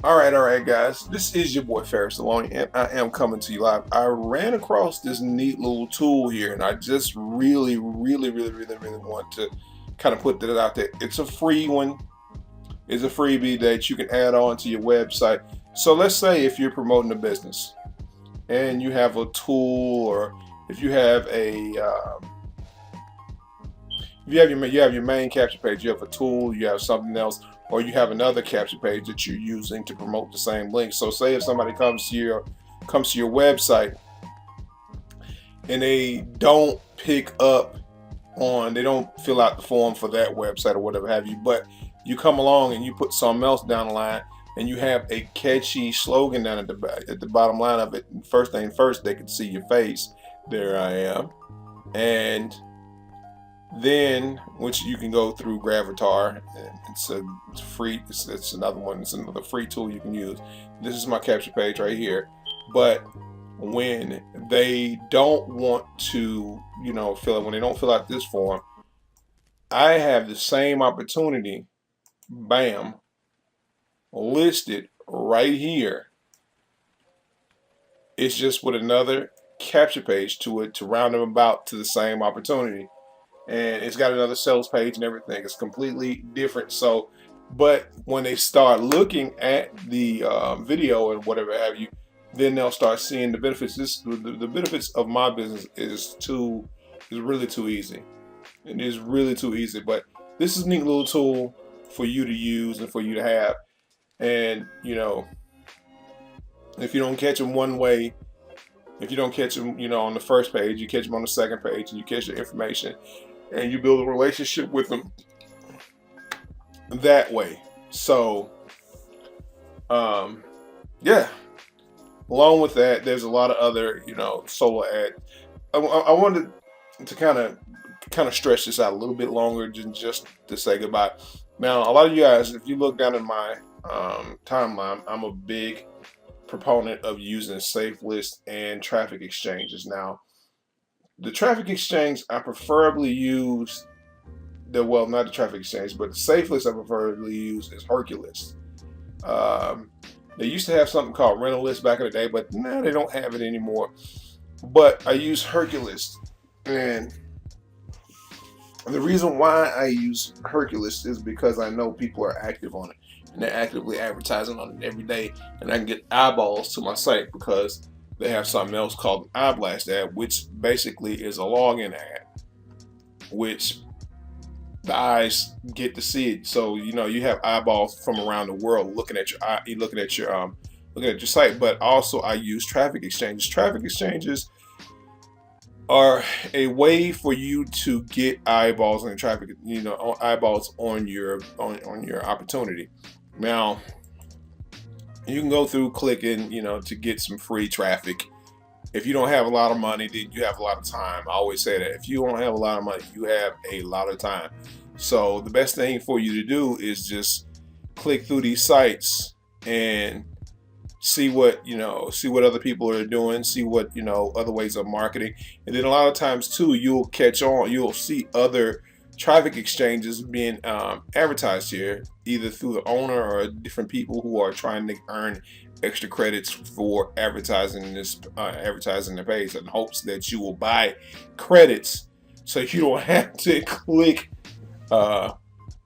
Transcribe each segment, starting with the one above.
All right, guys. This is your boy Ferris Aloni, and I am coming to you live. I ran across this neat little tool here, and I just really want to kind of put that out there. It's a free one. It's a freebie that you can add on to your website. So let's say if you're promoting a business and you have a tool, or if you have your main capture page, you have a tool, you have something else, or you have another capture page that you're using to promote the same link. So say if somebody comes to your website and they don't they don't fill out the form for that website or whatever have you, but you come along and you put something else down the line and you have a catchy slogan down at the bottom line of it. First thing first, they can see your face. There I am. And then, which you can go through Gravatar, and it's free. It's another one. It's another free tool you can use. This is my capture page right here. But when they don't want to, when they don't fill out this form, I have the same opportunity, bam, listed right here. It's just with another capture page to it to round them about to the same opportunity. And it's got another sales page and everything. It's completely different. So, but when they start looking at the video and whatever have you, then they'll start seeing the benefits. The benefits of my business is really too easy. It is really too easy. But this is a neat little tool for you to use and for you to have. And if you don't catch them one way, if you don't catch them, on the first page, you catch them on the second page, and you catch the information, and you build a relationship with them that way. So, yeah. Along with that, there's a lot of other, solo ad. I wanted to kind of stretch this out a little bit longer, just to say goodbye. Now, a lot of you guys, if you look down in my timeline, I'm a big proponent of using SafeList and traffic exchanges. Now, the traffic exchange I preferably use, not the traffic exchange, but the SafeList I preferably use is Hercules. They used to have something called Rentalist back in the day, but now they don't have it anymore. But I use Hercules, and the reason why I use Hercules is because I know people are active on it, and they're actively advertising on it every day, and I can get eyeballs to my site because they have something else called an eye blast ad, which basically is a login ad, which the eyes get to see it. So you have eyeballs from around the world looking at your site. But also I use traffic exchanges. Traffic exchanges are a way for you to get eyeballs on traffic, eyeballs on your opportunity. Now, you can go through clicking, to get some free traffic. If you don't have a lot of money, then you have a lot of time. I always say that. If you don't have a lot of money, you have a lot of time. So the best thing for you to do is just click through these sites and see what other people are doing, see what other ways of marketing. And then a lot of times too, you'll see other traffic exchanges being advertised here, either through the owner or different people who are trying to earn extra credits for advertising the page, in hopes that you will buy credits so you don't have to click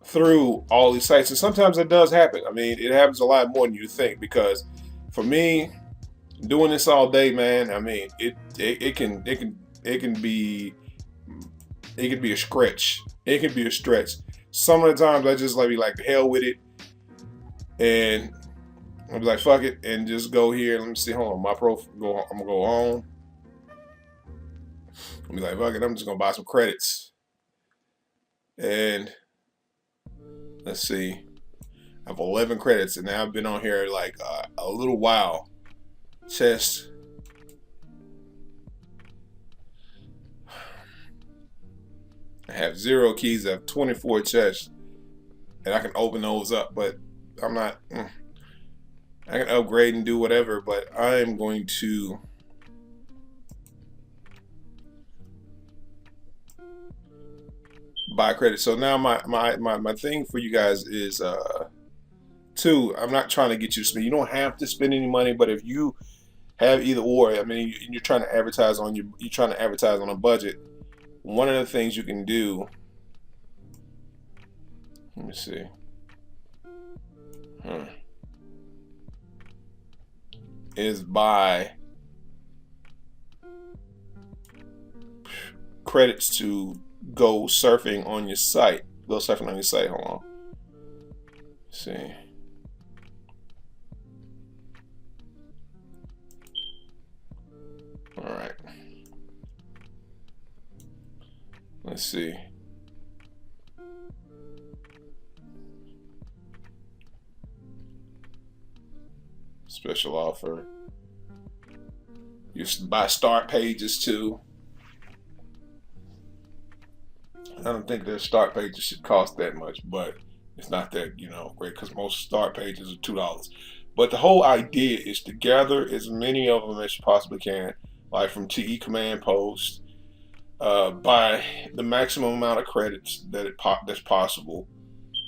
through all these sites. And sometimes it does happen. I mean, it happens a lot more than you think, because for me, doing this all day, man, I mean, it can be a stretch. It can be a stretch. Some of the times I just be like, the hell with it, and I'll be like, fuck it, and just go here. Let me see. Hold on, I'm gonna go home. I'll be like, fuck it, I'm just gonna buy some credits. And let's see, I have 11 credits, and now I've been on here like a little while. Chest. I have 0 keys. I have 24 chests, and I can open those up, but I'm not. I can upgrade and do whatever, but I'm going to buy credit. So now my thing for you guys is Two, I'm not trying to get you to spend. You don't have to spend any money, but if you have either or, I mean, you're trying to advertise on you're trying to advertise on a budget. One of the things you can do. Let me see. Is buy credits to go surfing on your site. Go surfing on your site. Hold on. Let's see. All right. Let's see. Special offer. You buy start pages too. I don't think their start pages should cost that much, but it's not that, great, because most start pages are $2. But the whole idea is to gather as many of them as you possibly can, like from TE Command Post, buy the maximum amount of credits that's possible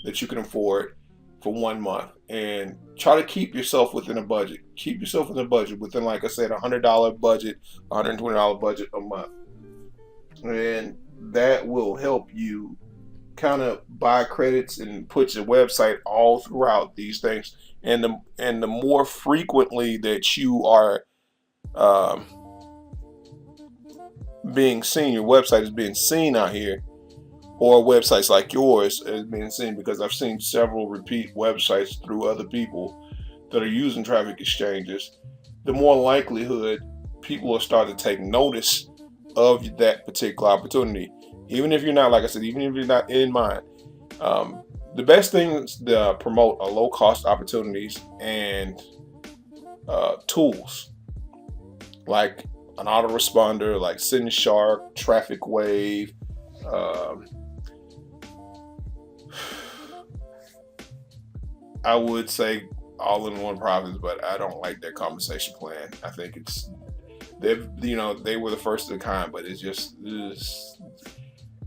that you can afford for 1 month, and try to keep yourself within a budget. Keep yourself within a budget, within, like I said, $100 budget, $120 budget a month, and that will help you kind of buy credits and put your website all throughout these things. And the more frequently that you are being seen, your website is being seen out here, or websites like yours is being seen, because I've seen several repeat websites through other people that are using traffic exchanges, the more likelihood people will start to take notice of that particular opportunity. Even if you're not, like I said, even if you're not in mind, the best things to promote are low cost opportunities and tools like an autoresponder, like SendShark, Traffic Wave. I would say all-in-one profits, but I don't like their compensation plan. I think they were the first of the kind, but it's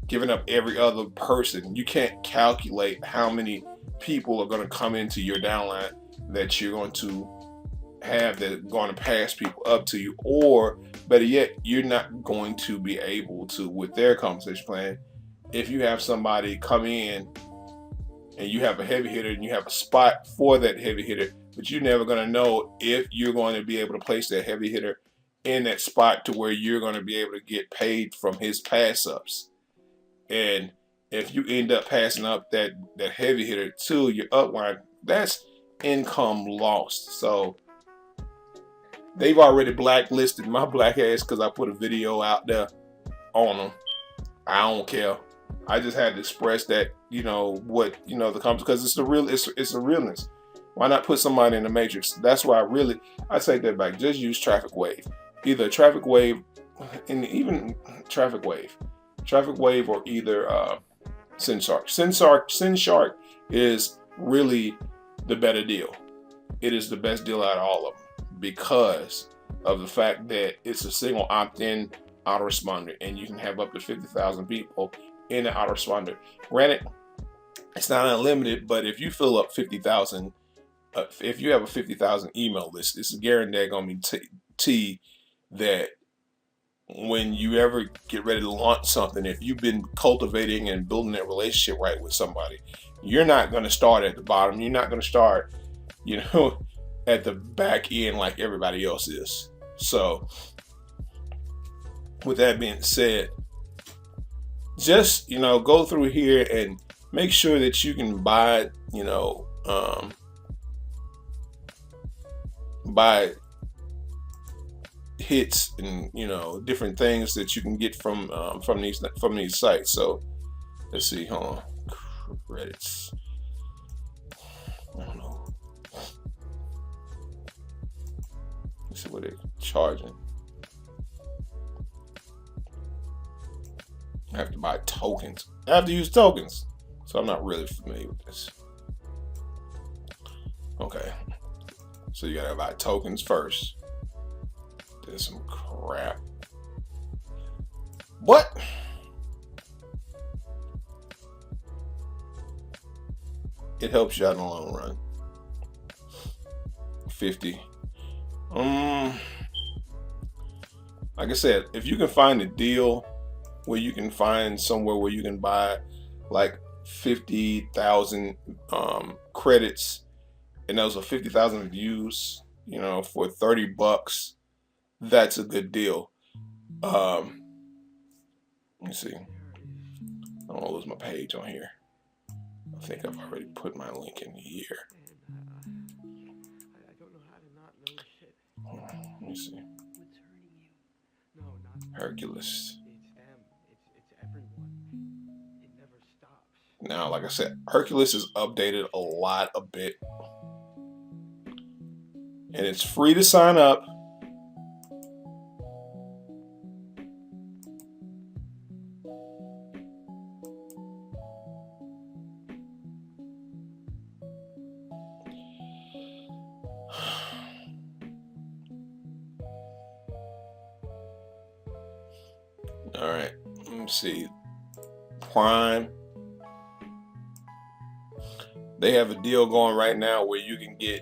giving up every other person. You can't calculate how many people are going to come into your downline that you're going to have that are going to pass people up to you, or better yet, you're not going to be able to, with their compensation plan, if you have somebody come in and you have a heavy hitter and you have a spot for that heavy hitter, but you're never going to know if you're going to be able to place that heavy hitter in that spot to where you're going to be able to get paid from his pass ups. And if you end up passing up that heavy hitter to your upline, that's income lost. So they've already blacklisted my black ass because I put a video out there on them. I don't care. I just had to express that, the comments, because it's a realness. Why not put somebody in the matrix? That's why I take that back. Just use Traffic Wave, either Traffic Wave, and even Traffic Wave, or either SendShark. SendShark is really the better deal. It is the best deal out of all of them because of the fact that it's a single opt-in autoresponder, and you can have up to 50,000 people in the autoresponder. Granted, it's not unlimited, but if you fill up 50,000, if you have a 50,000 email list, it's a guarantee going to be that when you ever get ready to launch something, if you've been cultivating and building that relationship right with somebody, you're not going to start at the bottom. You're not going to start, at the back end like everybody else is. So with that being said, just, go through here and make sure that you can buy, buy hits and, different things that you can get from these sites. So let's see, hold on, credits. I don't know. Let's see what they're charging. I have to buy tokens. I have to use tokens. So I'm not really familiar with this. Okay. So you gotta buy tokens first. There's some crap. What? It helps you out in the long run. 50. Like I said, if you can find a deal where you can find somewhere where you can buy like 50,000 credits, and those are 50,000 views, for $30, that's a good deal. Let me see. I don't want to lose my page on here. I think I've already put my link in here. Let me see. Hercules. Now, like I said, Hercules is updated a bit. And it's free to sign up. All right, let me see. Prime. They have a deal going right now where you can get,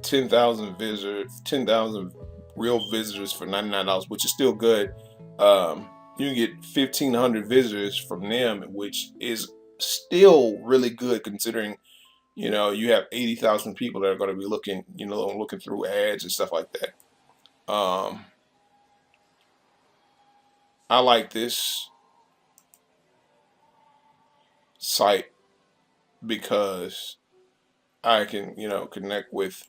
10,000 visitors, 10,000 real visitors for $99, which is still good. You can get 1,500 visitors from them, which is still really good considering, you have 80,000 people that are going to be looking, looking through ads and stuff like that. I like this site because I can, connect with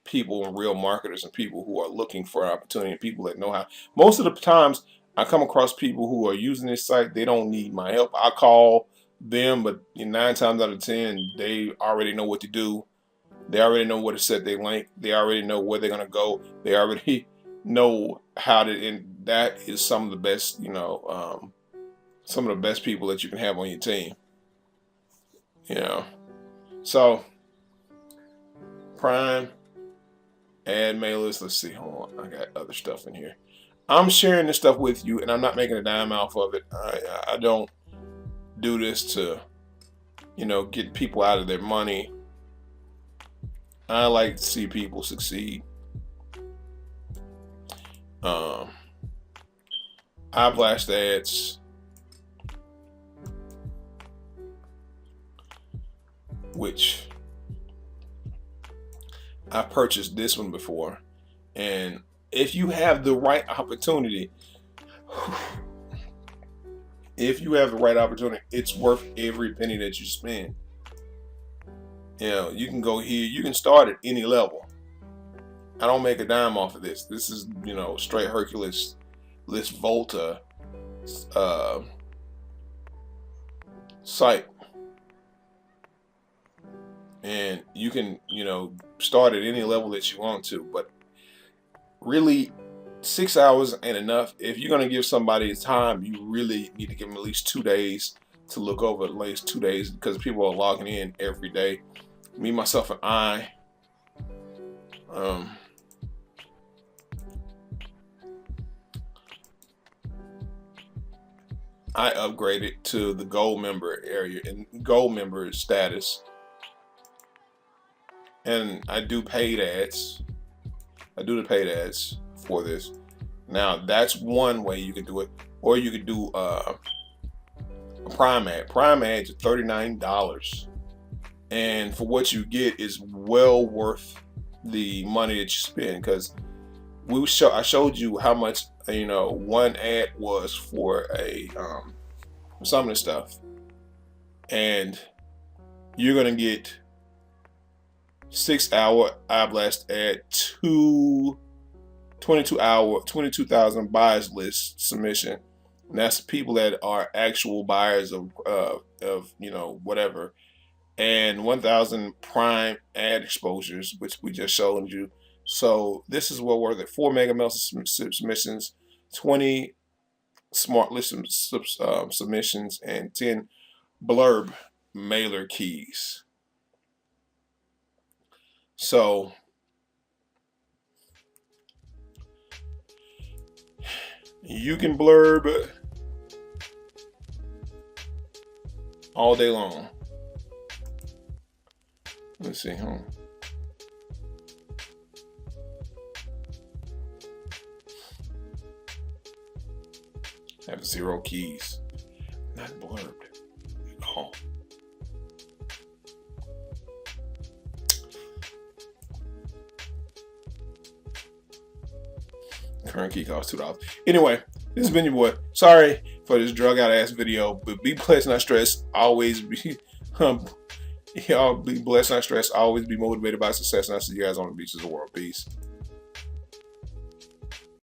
people and real marketers and people who are looking for opportunity and people that know how. Most of the times I come across people who are using this site, they don't need my help. I call them, but 9 times out of 10, they already know what to do. They already know where to set their link. They already know where they're going to go. They already know how to, and that is some of the best, some of the best people that you can have on your team. So Prime, add mailers. Let's see. Hold on. I got other stuff in here. I'm sharing this stuff with you, and I'm not making a dime off of it. I don't do this to, get people out of their money. I like to see people succeed. iBlast ads, which I purchased this one before, and if you have the right opportunity, it's worth every penny that you spend. You can go here, you can start at any level. I don't make a dime off of this. This is, straight Hercules List Volta site. And you can, start at any level that you want to, but really 6 hours ain't enough. If you're going to give somebody time, you really need to give them at least 2 days to look over, at least 2 days, because people are logging in every day. Me, myself, and I upgraded to the gold member area and gold member status, and I do paid ads. I do the paid ads for this. Now that's one way you can do it, or you could do a Prime ad. Prime ads are $39, and for what you get is well worth the money that you spend, because I showed you how much one ad was for some of the stuff, and you're gonna get 6-hour iBlast ad, 22,000 buyers list submission, and that's people that are actual buyers of whatever, and 1,000 Prime ad exposures, which we just showed you. So this is well worth it. 4 mega mail submissions, 20 smart list submissions, and 10 blurb mailer keys. So you can blurb all day long. Let's see. Have 0 keys. Not blurbed at all. Current key costs $2. Anyway, this has been your boy. Sorry for this drug out ass video, but be blessed, not stressed. Always be y'all be blessed, not stressed. Always be motivated by success. And I'll see you guys on the beaches of the world. Peace.